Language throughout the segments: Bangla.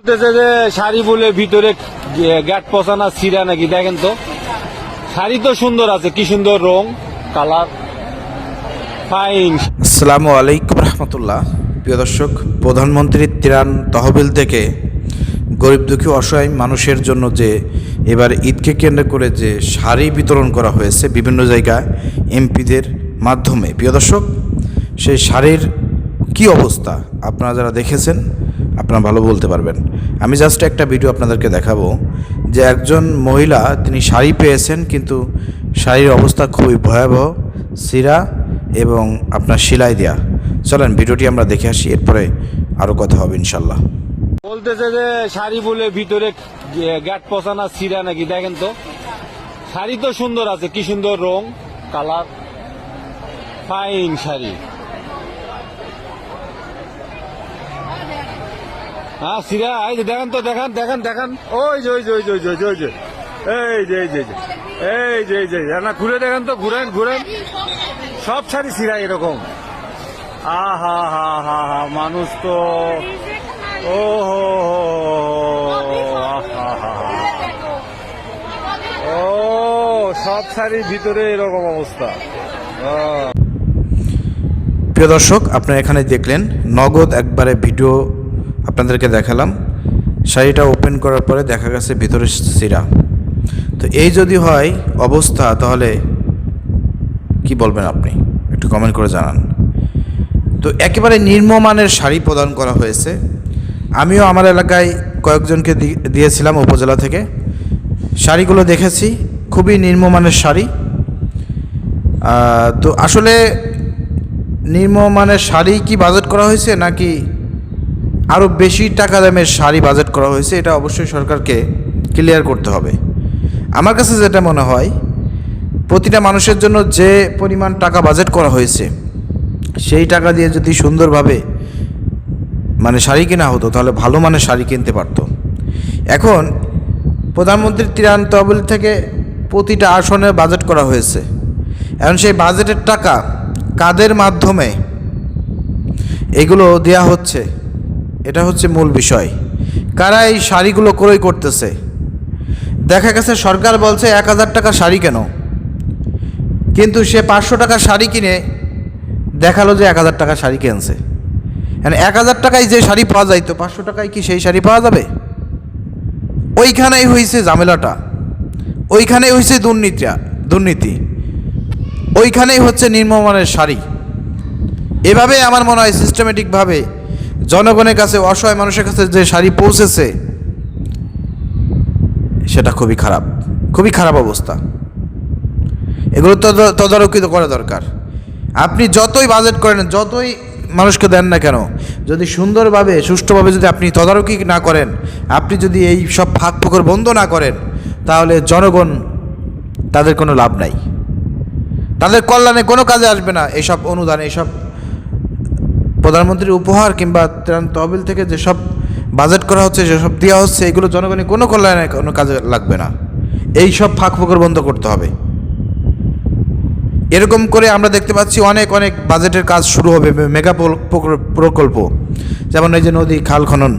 বলতেছে যে শাড়ি বলে ভিতরে গ্যাট পচানা ছিঁড়া নাকি, দেখেন তো শাড়ি তো সুন্দর আছে, কি সুন্দর রং কালার ফাইন। আসসালামু আলাইকুম রহমতুল্লাহ। প্রিয় দর্শক, প্রধানমন্ত্রীর ত্রাণ তহবিল থেকে গরিব দুঃখী অসহায় মানুষের জন্য যে এবার ঈদকে কেন্দ্র করে যে শাড়ি বিতরণ করা হয়েছে বিভিন্ন জায়গায় এমপিদের মাধ্যমে, প্রিয় দর্শক সেই শাড়ির কি অবস্থা আপনারা যারা দেখেছেন আপনারা ভালো বলতে পারবেন। আমি জাস্ট একটা ভিডিও আপনাদেরকে দেখাবো যে একজন মহিলা তিনি শাড়ি পেয়েছেন, কিন্তু শাড়ির অবস্থা খুবই ভয়াবহ, ছিঁড়া এবং আপনার সেলাই দেয়া। চলেন ভিডিওটি আমরা দেখে আসি, এরপরে আরও কথা হবে ইনশাল্লাহ। বলতেছে যে শাড়ি বলে ভিতরে গ্যাট পচানা ছিঁড়া নাকি, দেখেন তো শাড়ি তো সুন্দর আছে, কি সুন্দর রং কালার ফাইন শাড়ি। হ্যাঁ সিরা, এই যে দেখেন তো, দেখেন দেখেন দেখেন, ওই যে ওই যে ওই যে ওই যে ওই যে এই যে এই যে এই যে এই যে না, ঘুরে দেখেন তো, ঘুরেন ঘুরেন, সব শাড়ি সিরা এরকম। আহা হা হা হা, মানুষ তো ও হো ও, সব শাড়ির ভিতরে এরকম অবস্থা। প্রিয় দর্শক, আপনারা এখানে দেখলেন নগদ একবারে ভিডিও আপনাদেরকে দেখালাম। শাড়িটা ওপেন করার পরে দেখা গেছে ভিতরে ছিঁড়া। তো এই যদি হয় অবস্থা, তাহলে কি বলবেন আপনি একটু কমেন্ট করে জানান। তো একেবারে নিম্নমানের শাড়ি প্রদান করা হয়েছে। আমিও আমার এলাকায় কয়েকজনকে দিয়েছিলাম উপজেলা থেকে, শাড়িগুলো দেখেছি খুবই নিম্নমানের শাড়ি। তো আসলে নিম্নমানের শাড়ি কি বাজেট করা হয়েছে নাকি আরও বেশি টাকা দামের শাড়ি বাজেট করা হয়েছে, এটা অবশ্যই সরকারকে ক্লিয়ার করতে হবে। আমার কাছে যেটা মনে হয়, প্রতিটা মানুষের জন্য যে পরিমাণ টাকা বাজেট করা হয়েছে সেই টাকা দিয়ে যদি সুন্দরভাবে শাড়ি কেনা হতো, তাহলে ভালো মানের শাড়ি কিনতে পারত। এখন প্রধানমন্ত্রীর ত্রাণ তহবিল থেকে প্রতিটা আসনে বাজেট করা হয়েছে। এখন সেই বাজেটের টাকা কাদের মাধ্যমে এগুলো দেয়া হচ্ছে, এটা হচ্ছে মূল বিষয়। কারা এই শাড়িগুলো ক্রয় করতেছে? দেখা গেছে সরকার বলছে 1000 টাকা শাড়ি কেন, কিন্তু সে 500 টাকা শাড়ি কিনে দেখালো যে 1000 টাকা শাড়ি কিনছে। মানে 1000 টাকায় যে শাড়ি পাওয়া যায়, তো 500 টাকায় কি সেই শাড়ি পাওয়া যাবে? ওইখানেই হয়েছে ঝামেলাটা, ওইখানেই হয়েছে দুর্নীতি, ওইখানেই হচ্ছে নিম্নমানের শাড়ি। এভাবে আমার মনে হয় সিস্টেমেটিকভাবে জনগণের কাছে, অসহায় মানুষের কাছে যে শাড়ি পৌঁছেছে সেটা খুবই খারাপ অবস্থা। এগুলো তদারকি করা দরকার। আপনি যতই বাজেট করেন, যতই মানুষকে দেন না কেন, যদি সুন্দরভাবে সুষ্ঠুভাবে যদি আপনি তদারকি না করেন, আপনি যদি এই সব ফাঁক ফোকর বন্ধ না করেন, তাহলে জনগণ তাদের কোনো লাভ নাই, তাদের কল্যাণে কোনো কাজে আসবে না। এইসব অনুদান, এইসব প্রধানমন্ত্রীর উপহার কিংবা ত্রাণ তহবিল থেকে যেসব বাজেট করা হচ্ছে, যেসব দেওয়া হচ্ছে, এগুলো জনগণের কোনো কল্যাণে কোনো কাজে লাগবে না। এই সব ফাঁক ফোকর বন্ধ করতে হবে। এরকম করে আমরা দেখতে পাচ্ছি অনেক বাজেটের কাজ শুরু হবে, মেগা প্রকল্প, যেমন এই যে নদী খাল খনন,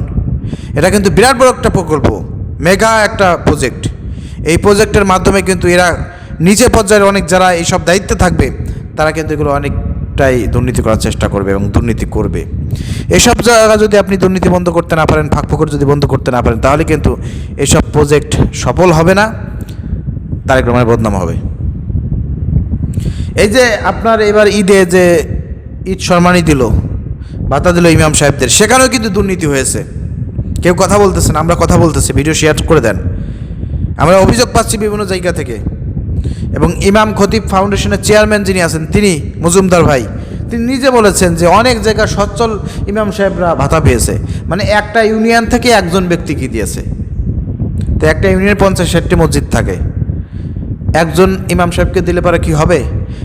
এটা কিন্তু বিরাট বড় একটা প্রকল্প, মেগা একটা প্রজেক্ট। এই প্রজেক্টের মাধ্যমে কিন্তু এরা নিচের পর্যায়ের অনেক যারা এইসব দায়িত্বে থাকবে, তারা কিন্তু এগুলো অনেকটাই দুর্নীতি করার চেষ্টা করবে এবং দুর্নীতি করবে। এসব জায়গা যদি আপনি দুর্নীতি বন্ধ করতে না পারেন, ফাঁক ফোকর যদি বন্ধ করতে না পারেন, তাহলে কিন্তু এসব প্রজেক্ট সফল হবে না, তারেক রহমানের বদনাম হবে। এই যে আপনার এবার ঈদে যে ঈদ সম্মানী দিল, ভাতা দিল ইমাম সাহেবদের, সেখানেও কিন্তু দুর্নীতি হয়েছে। কেউ কথা বলতেছেন, আমরা কথা বলতেছি, ভিডিও শেয়ার করে দেন। আমরা অভিযোগ পাচ্ছি বিভিন্ন জায়গা থেকে। এবং ইমাম খতিব ফাউন্ডেশনের চেয়ারম্যান যিনি আছেন, তিনি মজুমদার ভাই, তিনি নিজে বলেছেন যে অনেক জায়গায় সচ্ছল ইমাম সাহেবরা ভাতা পেয়েছে। মানে একটা ইউনিয়ন থেকে একজন ব্যক্তিকে দিয়েছে। তো একটা ইউনিয়নে 50-60টি মসজিদ থাকে, একজন ইমাম সাহেবকে দিলে পরে কি হবে?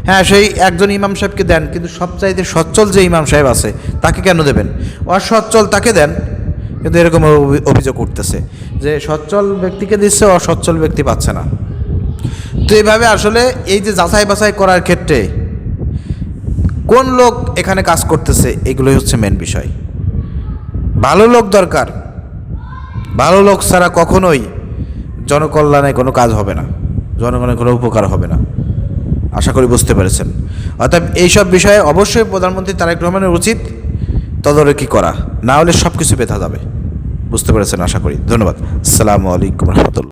হ্যাঁ, সেই একজন ইমাম সাহেবকে দেন, কিন্তু সবচাইতে সচ্ছল যে ইমাম সাহেব আছে তাকে কেন দেবেন? অসচ্ছল তাকে দেন। কিন্তু এরকম অভিযোগ উঠতেছে যে সচ্ছল ব্যক্তিকে দিচ্ছে, অসচ্ছল ব্যক্তি পাচ্ছে না। তো এইভাবে আসলে এই যে যাচাই বাছাই করার ক্ষেত্রে কোন লোক এখানে কাজ করতেছে, এগুলোই হচ্ছে মেন বিষয়। ভালো লোক দরকার, ভালো লোক ছাড়া কখনোই জনকল্যাণে কোনো কাজ হবে না, জনগণের কোনো উপকার হবে না। আশা করি বুঝতে পেরেছেন। অর্থাৎ এইসব বিষয়ে অবশ্যই প্রধানমন্ত্রী তারেক রহমানের উচিত তদারকি করা, না হলে সব কিছু ব্যথা যাবে। বুঝতে পেরেছেন আশা করি। ধন্যবাদ। আসসালামু আলাইকুম রহমতুল্লাহ।